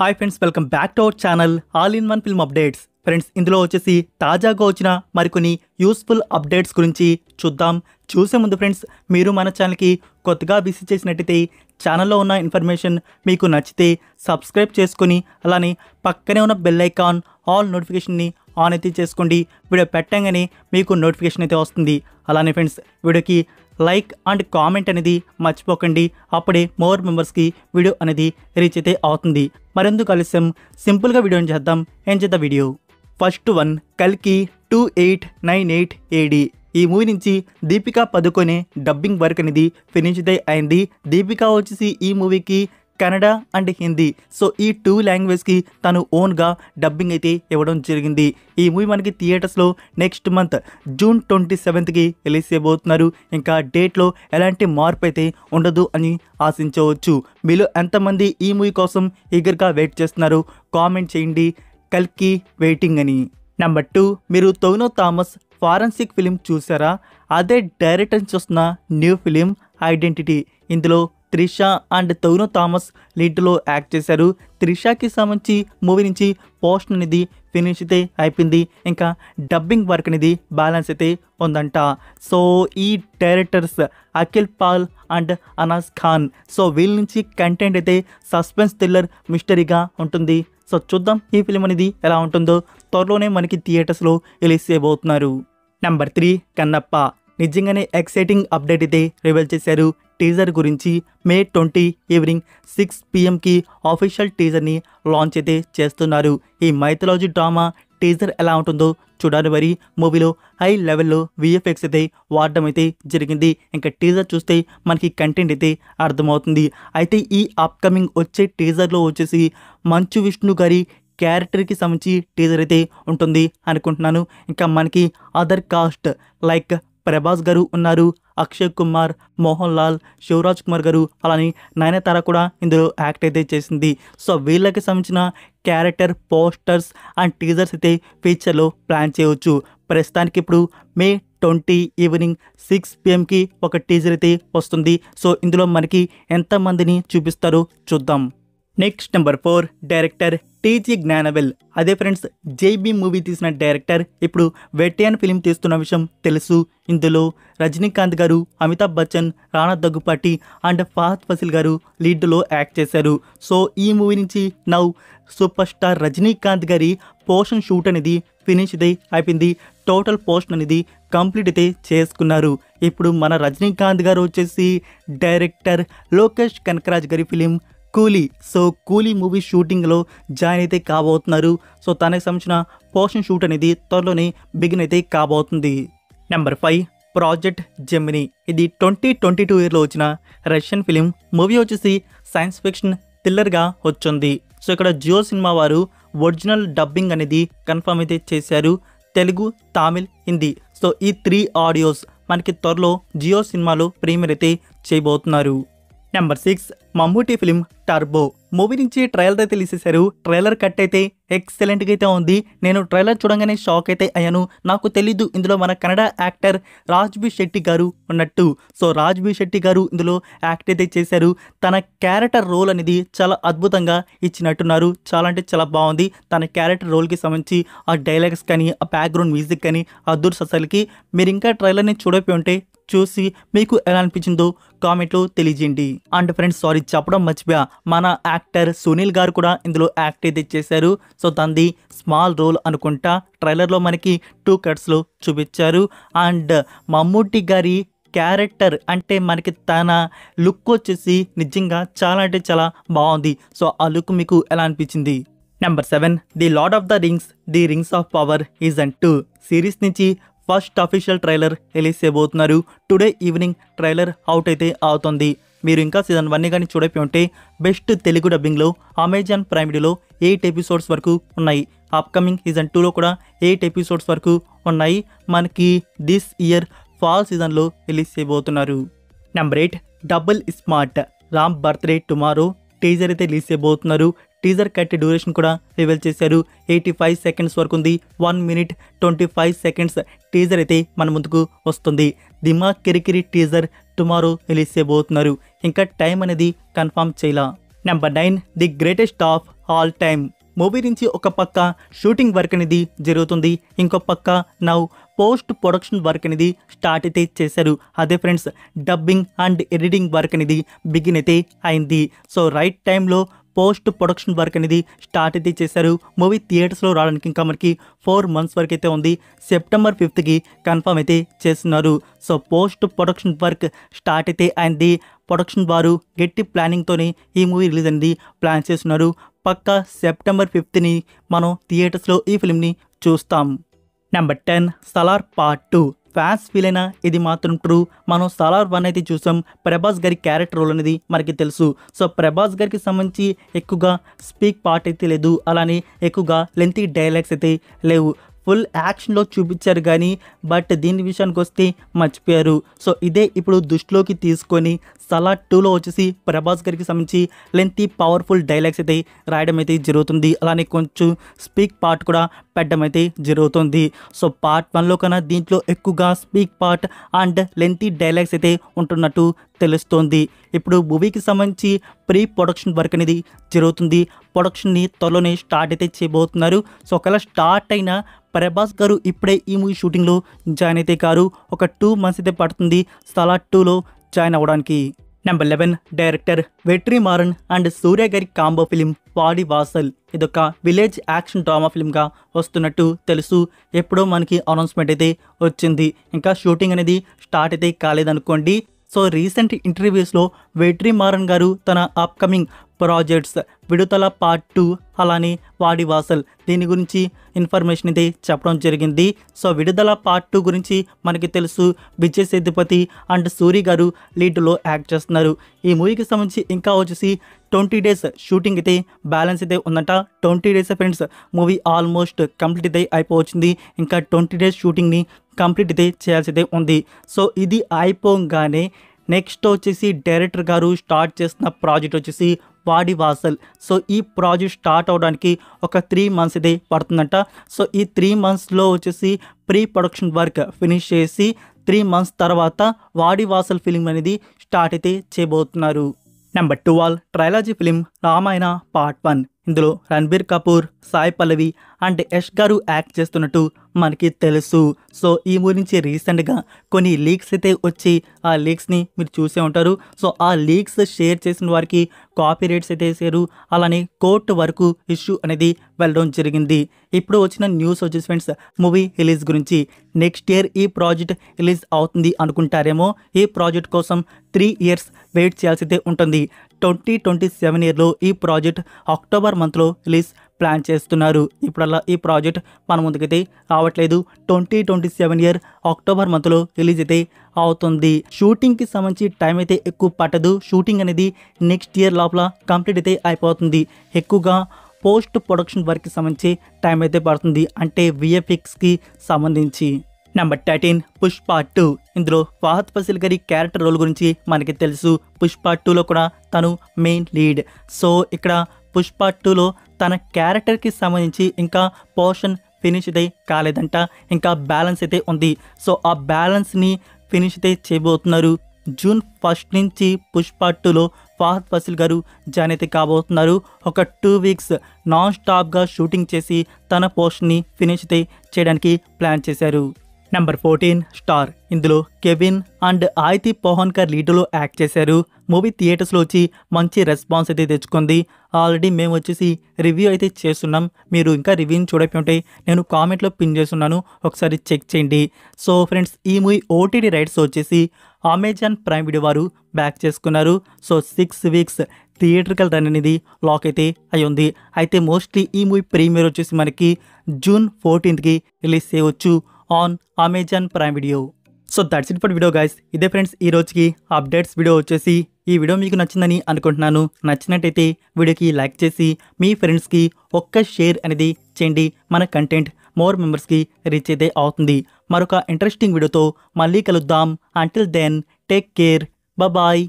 Hi friends, welcome back to our channel all in one film updates. Friends, ఇందులో వచ్చేసి తాజాగా వచ్చిన మరికొన్ని యూస్ఫుల్ అప్డేట్స్ గురించి చూద్దాం. చూసే ముందు ఫ్రెండ్స్, మీరు మన ఛానల్కి కొత్తగా విజిట్ చేసినట్టయితే ఛానల్లో ఉన్న ఇన్ఫర్మేషన్ మీకు నచ్చితే సబ్స్క్రైబ్ చేసుకొని అలానే పక్కనే ఉన్న బెల్ ఐకాన్ ఆల్ నోటిఫికేషన్ని ఆన్ అయితే చేసుకోండి. వీడియో పెట్టగానే మీకు నోటిఫికేషన్ అయితే వస్తుంది. అలానే ఫ్రెండ్స్, వీడియోకి లైక్ అండ్ కామెంట్ అనేది మర్చిపోకండి. అప్పుడే మోర్ మెంబర్స్కి వీడియో అనేది రీచ్ అయితే అవుతుంది. మరెందుకు ఆలస్యం, సింపుల్గా వీడియోని చేద్దాం. ఏం చేద్దాం వీడియో. ఫస్ట్ వన్, కల్కి 2898 AD. ఈ మూవీ నుంచి దీపికా పదుకొనే డబ్బింగ్ వర్క్ అనేది ఫినిష్ అయితే అయింది. దీపికా వచ్చేసి ఈ మూవీకి కన్నడ అండ్ హిందీ, సో ఈ 2 లాంగ్వేజ్కి తను ఓన్గా డబ్బింగ్ అయితే ఇవ్వడం జరిగింది. ఈ మూవీ మనకి థియేటర్స్లో నెక్స్ట్ మంత్ జూన్ 27కి రిలీజ్ చేయబోతున్నారు. ఇంకా డేట్లో ఎలాంటి మార్పు అయితే ఉండదు అని ఆశించవచ్చు. మీలో ఎంతమంది ఈ మూవీ కోసం ఈగర్గా వెయిట్ చేస్తున్నారు కామెంట్ చేయండి. కల్కి వెయిటింగ్ అని. నెంబర్ 2, మీరు టొవినో థామస్ ఫారెన్సిక్ ఫిలిం చూసారా? అదే డైరెక్టర్ నుంచి వస్తున్న న్యూ ఫిలిం ఐడెంటిటీ. ఇందులో త్రిష అండ్ టొవినో థామస్ లీడ్లో యాక్ట్ చేశారు. త్రిషకి సంబంధించి మూవీ నుంచి పోస్ట్ అనేది ఫినిష్ అయితే అయిపోయింది. ఇంకా డబ్బింగ్ వర్క్ అనేది బ్యాలెన్స్ అయితే ఉందంట. సో ఈ directors Akhil Paul and Anas Khan. So వీళ్ళ నుంచి కంటెంట్ అయితే సస్పెన్స్ థ్రిల్లర్ మిస్టరీగా ఉంటుంది. సో చూద్దాం ఈ ఫిలిం అనేది ఎలా ఉంటుందో. త్వరలోనే మనకి థియేటర్స్లో రిలీజ్ చేయబోతున్నారు. నెంబర్ 3, కన్నప్ప. నిజంగానే ఎక్సైటింగ్ అప్డేట్ అయితే రివీల్ చేశారు. టీజర్ గురించి May 20 ఈవినింగ్ 6 PMకి ఆఫీషియల్ టీజర్ని లాంచ్ అయితే చేస్తున్నారు. ఈ మైథాలజీ డ్రామా టీజర్ ఎలా ఉంటుందో చూడాలి. మరి మూవీలో హై లెవెల్లో VFX అయితే వాడడం అయితే జరిగింది. ఇంకా టీజర్ చూస్తే మనకి కంటెంట్ అయితే అర్థమవుతుంది. అయితే ఈ అప్కమింగ్ వచ్చే టీజర్లో వచ్చేసి మంచు విష్ణు గారి క్యారెక్టర్కి సంబంధించి టీజర్ అయితే ఉంటుంది అనుకుంటున్నాను. ఇంకా మనకి అదర్ కాస్ట్ లైక్ ప్రభాస్ గారు ఉన్నారు, అక్షయ్ కుమార్, మోహన్ లాల్, శివరాజ్ కుమార్ గారు, అలానే నయనతార కూడా ఇందులో యాక్ట్ అయితే చేసింది. సో వీళ్ళకి సంబంధించిన క్యారెక్టర్ పోస్టర్స్ అండ్ టీజర్స్ అయితే ఫ్యూచర్లో ప్లాన్ చేయవచ్చు. ప్రస్తుతానికి ఇప్పుడు May 20 ఈవినింగ్ 6 PMకి ఒక టీజర్ అయితే వస్తుంది. సో ఇందులో మనకి ఎంతమందిని చూపిస్తారో చూద్దాం. Next number 4, director TG Gnanavel. అదే ఫ్రెండ్స్, JB మూవీ తీసిన డైరెక్టర్ ఇప్పుడు వెట్టియన్ ఫిలిం తీస్తున్న విషయం తెలుసు. ఇందులో రజనీకాంత్ గారు, అమితాబ్ బచ్చన్, రాణా దగ్గుపాటి అండ్ ఫహద్ ఫసిల్ గారు లీడ్లో యాక్ట్ చేశారు. సో ఈ మూవీ నుంచి నౌ సూపర్ స్టార్ రజనీకాంత్ గారి పోర్షన్ షూట్ అనేది ఫినిష్ అయితే అయిపోయింది. టోటల్ పోర్షన్ అనేది కంప్లీట్ అయితే చేసుకున్నారు. ఇప్పుడు మన రజనీకాంత్ గారు వచ్చేసి డైరెక్టర్ లోకేష్ కనకరాజ్ గారి ఫిలిం కూలీ. సో కూలీ మూవీ షూటింగ్లో జాయిన్ అయితే కాబోతున్నారు. సో తనకు సంబంధించిన పోర్షన్ షూట్ అనేది త్వరలోనే బిగిన్ అయితే కాబోతుంది. Number 5, project Gemini. ఇది 2022 ఇయర్లో వచ్చిన రష్యన్ ఫిలిం. మూవీ వచ్చేసి సైన్స్ ఫిక్షన్ థ్రిల్లర్గా వచ్చింది. సో ఇక్కడ జియో సినిమా వారు ఒరిజినల్ డబ్బింగ్ అనేది కన్ఫర్మ్ అయితే చేశారు. తెలుగు, తమిళ్, హిందీ. సో ఈ 3 ఆడియోస్ మనకి త్వరలో జియో సినిమాలో ప్రీమియర్ అయితే చేయబోతున్నారు. Number 6, Mammootty film turbo. Movie నుంచి ట్రైలర్ అయితే తీసేశారు. ట్రైలర్ కట్ అయితే ఎక్సలెంట్గా అయితే ఉంది. నేను ట్రైలర్ చూడంగానే షాక్ అయితే అయ్యాను. నాకు తెలీదు ఇందులో మన కన్నడ యాక్టర్ రాజ్బీ శెట్టి గారు ఉన్నట్టు. సో రాజ్బీ శెట్టి గారు ఇందులో యాక్ట్ అయితే చేశారు. తన క్యారెక్టర్ రోల్ అనేది చాలా అద్భుతంగా ఇచ్చినట్టున్నారు. చాలా అంటే చాలా బాగుంది. తన క్యారెక్టర్ రోల్కి సంబంధించి ఆ డైలాగ్స్ కానీ, ఆ బ్యాక్గ్రౌండ్ మ్యూజిక్ కానీ అద్భుత. అసలుకి మీరు ఇంకా ట్రైలర్ని చూడకపోయి ఉంటే చూసి మీకు ఎలా అనిపించిందో కామెంట్లో తెలియజేయండి. అండ్ ఫ్రెండ్స్, సారీ చెప్పడం మర్చిపోయా, మన యాక్టర్ సునీల్ గారు కూడా ఇందులో యాక్ట్ అయితే చేశారు. సో తనది స్మాల్ రోల్ అనుకుంటా. ట్రైలర్లో మనకి 2 కట్స్లో చూపించారు. అండ్ మమ్మూటి గారి క్యారెక్టర్ అంటే మనకి తన లుక్ వచ్చేసి నిజంగా చాలా అంటే చాలా బాగుంది. సో ఆ లుక్ మీకు ఎలా అనిపించింది? Number 7, the lord of the rings, the rings of power season 2 series నుంచి ఫస్ట్ అఫీషియల్ ట్రైలర్ రిలీజ్ చేయబోతున్నారు. టుడే ఈవినింగ్ ట్రైలర్ అవుట్ అయితే అవుతుంది. మీరు ఇంకా సీజన్ 1 కానీ చూడకపోయి ఉంటే బెస్ట్ తెలుగు డబ్బింగ్లో అమెజాన్ ప్రైమ్ వీడియోలో 8 ఎపిసోడ్స్ వరకు ఉన్నాయి. అప్కమింగ్ సీజన్ 2లో కూడా 8 ఎపిసోడ్స్ వరకు ఉన్నాయి. మనకి దిస్ ఇయర్ ఫాల్ సీజన్లో రిలీజ్ చేయబోతున్నారు. Number 8, double smart. Ram birthday tomorrow teaser అయితే రిలీజ్ చేయబోతున్నారు. టీజర్ కట్ డ్యూరేషన్ కూడా రివీల్ చేశారు. 85 సెకండ్స్ వరకు ఉంది. 1 minute 25 seconds టీజర్ అయితే మన ముందుకు వస్తుంది. దిమాగ్ కిరికిరి టీజర్ టుమారో రిలీజ్ చేయబోతున్నారు. ఇంకా టైం అనేది కన్ఫర్మ్ చేయలా. Number 9 the greatest of all time. Movie నుంచి ఒక పక్క షూటింగ్ వర్క్ అనేది జరుగుతుంది, ఇంకో పక్క నౌ పోస్ట్ ప్రొడక్షన్ వర్క్ అనేది స్టార్ట్ అయితే చేశారు. అదే friends dubbing and editing work అనేది బిగిన్ అయితే అయింది. సో రైట్ టైంలో పోస్ట్ ప్రొడక్షన్ వర్క్ అనేది స్టార్ట్ అయితే చేశారు. మూవీ థియేటర్స్లో రావడానికి ఇంకా మనకి 4 months వరకు అయితే ఉంది. సెప్టెంబర్ 5th కన్ఫర్మ్ అయితే చేస్తున్నారు. So post production work start అయితే అయింది. ప్రొడక్షన్ వారు గట్టి ప్లానింగ్తోనే ఈ మూవీ రిలీజ్ అనేది ప్లాన్ చేస్తున్నారు. పక్కా సెప్టెంబర్ 5th మనం థియేటర్స్లో ఈ ఫిల్మ్ని చూస్తాం. Number 10 Salaar part 2. Fans feel అయినా ఇది మాత్రం ట్రూ. మనం సలార్ 1 అయితే చూసాం. ప్రభాస్ గారి క్యారెక్టర్ రోల్ అనేది మనకి తెలుసు. సో ప్రభాస్ గారికి సంబంధించి ఎక్కువగా స్పీక్ పార్ట్ అయితే లేదు, అలానే ఎక్కువగా లెంతీ డైలాగ్స్ అయితే లేవు. ఫుల్ యాక్షన్లో చూపించారు కానీ బట్ దీని విషయానికి వస్తే మర్చిపోయారు. సో ఇదే ఇప్పుడు దృష్టిలోకి తీసుకొని సలార్ 2లో వచ్చేసి ప్రభాస్ గారికి సంబంధించి లెంతీ పవర్ఫుల్ డైలాగ్స్ అయితే రాయడం అయితే జరుగుతుంది, అలానే కొంచెం స్పీక్ పార్ట్ కూడా పెట్టడం అయితే జరుగుతుంది. సో పార్ట్ 1లో కన్నా దీంట్లో ఎక్కువగా speak part and lengthy dialogues అయితే ఉంటున్నట్టు తెలుస్తోంది. ఇప్పుడు మూవీకి సంబంధించి ప్రీ ప్రొడక్షన్ వర్క్ అనేది జరుగుతుంది. ప్రొడక్షన్ని త్వరలోనే స్టార్ట్ అయితే చేయబోతున్నారు. సో ఒకవేళ స్టార్ట్ అయినా ప్రభాస్ గారు ఇప్పుడే ఈ మూవీ షూటింగ్లో జాయిన్ అయితే కారు. ఒక 2 months అయితే పడుతుంది సలార్ 2లో జాయిన్ అవ్వడానికి. నెంబర్ 11 డైరెక్టర్ వెట్రిమారన్ అండ్ సూర్య గారి కాంబో ఫిలిం వాడి వాసల్. ఇదొక విలేజ్ యాక్షన్ డ్రామా ఫిల్మ్గా వస్తున్నట్టు తెలుసు. ఎప్పుడో మనకి అనౌన్స్మెంట్ అయితే వచ్చింది, ఇంకా షూటింగ్ అనేది స్టార్ట్ అయితే కాలేదనుకోండి. సో రీసెంట్ ఇంటర్వ్యూస్లో వెట్రిమారన్ గారు తన అప్కమింగ్ ప్రాజెక్ట్స్ విడుదల పార్ట్ 2 అలానే వాడి వాసల్ దీని గురించి ఇన్ఫర్మేషన్ అయితే చెప్పడం జరిగింది. సో విడుదల పార్ట్ 2 గురించి మనకి తెలుసు, విజయ్ సేతుపతి అండ్ సూరి గారు లీడ్లో యాక్ట్ చేస్తున్నారు. ఈ మూవీకి సంబంధించి ఇంకా వచ్చేసి 20 days షూటింగ్ అయితే బ్యాలెన్స్ అయితే ఉందంట. 20 days friends movie almost complete అయితే అయిపోవచ్చింది. ఇంకా 20 days షూటింగ్ని కంప్లీట్ అయితే చేయాల్సి అయితే ఉంది. సో ఇది అయిపోగానే నెక్స్ట్ వచ్చేసి డైరెక్టర్ గారు స్టార్ట్ చేస్తున్న ప్రాజెక్ట్ వచ్చేసి వాడి వాసల్. సో ఈ ప్రాజెక్ట్ స్టార్ట్ అవడానికి ఒక 3 months అయితే పడుతుందంట. సో ఈ 3 monthsలో వచ్చేసి ప్రీ ప్రొడక్షన్ వర్క్ ఫినిష్ చేసి 3 months తర్వాత వాడి వాసల్ ఫిలిం అనేది స్టార్ట్ అయితే చేయబోతున్నారు. Number 12 trilogy film Ramayana part 1. ఇందులో రణబీర్ కపూర్, సాయి పల్లవి అండ్ యష్ గారు యాక్ట్ చేస్తున్నట్టు మనకి తెలుసు. సో ఈ మూవీ నుంచి రీసెంట్గా కొన్ని లీక్స్ అయితే వచ్చి ఆ లీక్స్ని మీరు చూసే ఉంటారు. సో ఆ లీక్స్ షేర్ చేసిన వారికి కాపీ రైట్స్ అయితే వేసారు, అలానే కోర్టు వరకు ఇష్యూ అనేది వెళ్ళడం జరిగింది. ఇప్పుడు వచ్చిన న్యూస్ వచ్చేసి ఫ్రెండ్స్ మూవీ రిలీజ్ గురించి. నెక్స్ట్ ఇయర్ ఈ ప్రాజెక్ట్ రిలీజ్ అవుతుంది అనుకుంటారేమో. ఈ ప్రాజెక్ట్ కోసం 3 years వెయిట్ చేయాల్సి అయితే ఉంటుంది. 2027 yearలో ఈ ప్రాజెక్ట్ అక్టోబర్ మంత్లో రిలీజ్ ప్లాన్ చేస్తున్నారు. ఇప్పుడల్లా ఈ ప్రాజెక్ట్ మన ముందుకైతే రావట్లేదు. 2027 year అక్టోబర్ మంత్లో రిలీజ్ అయితే అవుతుంది. షూటింగ్కి సంబంధించి టైం అయితే ఎక్కువ పట్టదు. షూటింగ్ అనేది నెక్స్ట్ ఇయర్ లోపల కంప్లీట్ అయితే అయిపోతుంది. ఎక్కువగా పోస్ట్ ప్రొడక్షన్ వర్క్కి సంబంధించి టైం అయితే పడుతుంది, అంటే VFXకి సంబంధించి. నెంబర్ 13 పుష్ప 2. ఇందులో ఫహద్ ఫాసిల్ గారి క్యారెక్టర్ రోల్ గురించి మనకి తెలుసు. పుష్ప 2లో కూడా తను మెయిన్ లీడ్. సో ఇక్కడ పుష్ప 2లో తన క్యారెక్టర్కి సంబంధించి ఇంకా పోర్షన్ ఫినిష్ అయితే కాలేదంట, ఇంకా బ్యాలెన్స్ అయితే ఉంది. సో ఆ బ్యాలెన్స్ని ఫినిష్ అయితే చేయబోతున్నారు. June 1st నుంచి పుష్ప 2లో ఫహద్ ఫాసిల్ గారు జాయిన్ అయితే కాబోతున్నారు. ఒక 2 weeks నాన్ స్టాప్గా షూటింగ్ చేసి తన పోర్షన్ని ఫినిష్ అయితే చేయడానికి ప్లాన్ చేశారు. Number 14 star. ఇందులో కెవిన్ అండ్ ఆయితి పోహన్కర్ లీడ్లో యాక్ట్ చేశారు. మూవీ థియేటర్స్లో వచ్చి మంచి రెస్పాన్స్ అయితే తెచ్చుకుంది. ఆల్రెడీ మేము వచ్చేసి రివ్యూ అయితే చేస్తున్నాం. మీరు ఇంకా రివ్యూని చూడకపోతే నేను కామెంట్లో పిన్ చేస్తున్నాను, ఒకసారి చెక్ చేయండి. సో ఫ్రెండ్స్ ఈ మూవీ OTT రైట్స్ వచ్చేసి అమెజాన్ ప్రైమ్ వీడియో వారు బ్యాక్ చేసుకున్నారు. సో 6 weeks థియేట్రికల్ రన్ అనేది లాక్ అయితే అయి ఉంది. అయితే మోస్ట్లీ ఈ మూవీ ప్రీమియర్ వచ్చేసి మనకి June 14th రిలీజ్ చేయవచ్చు on Amazon prime video. So that's it for video guys. ఇదే ఫ్రెండ్స్ ఈ రోజుకి అప్డేట్స్ వీడియో వచ్చేసి. ఈ వీడియో మీకు నచ్చిందని అనుకుంటున్నాను. నచ్చినట్టయితే వీడియోకి లైక్ చేసి మీ ఫ్రెండ్స్కి ఒక్క షేర్ అనేది చేయండి. మన కంటెంట్ మోర్ మెంబర్స్కి రీచ్ అయితే అవుతుంది. మరొక ఇంట్రెస్టింగ్ వీడియోతో మళ్ళీ కలుద్దాం. Until then take care, bye.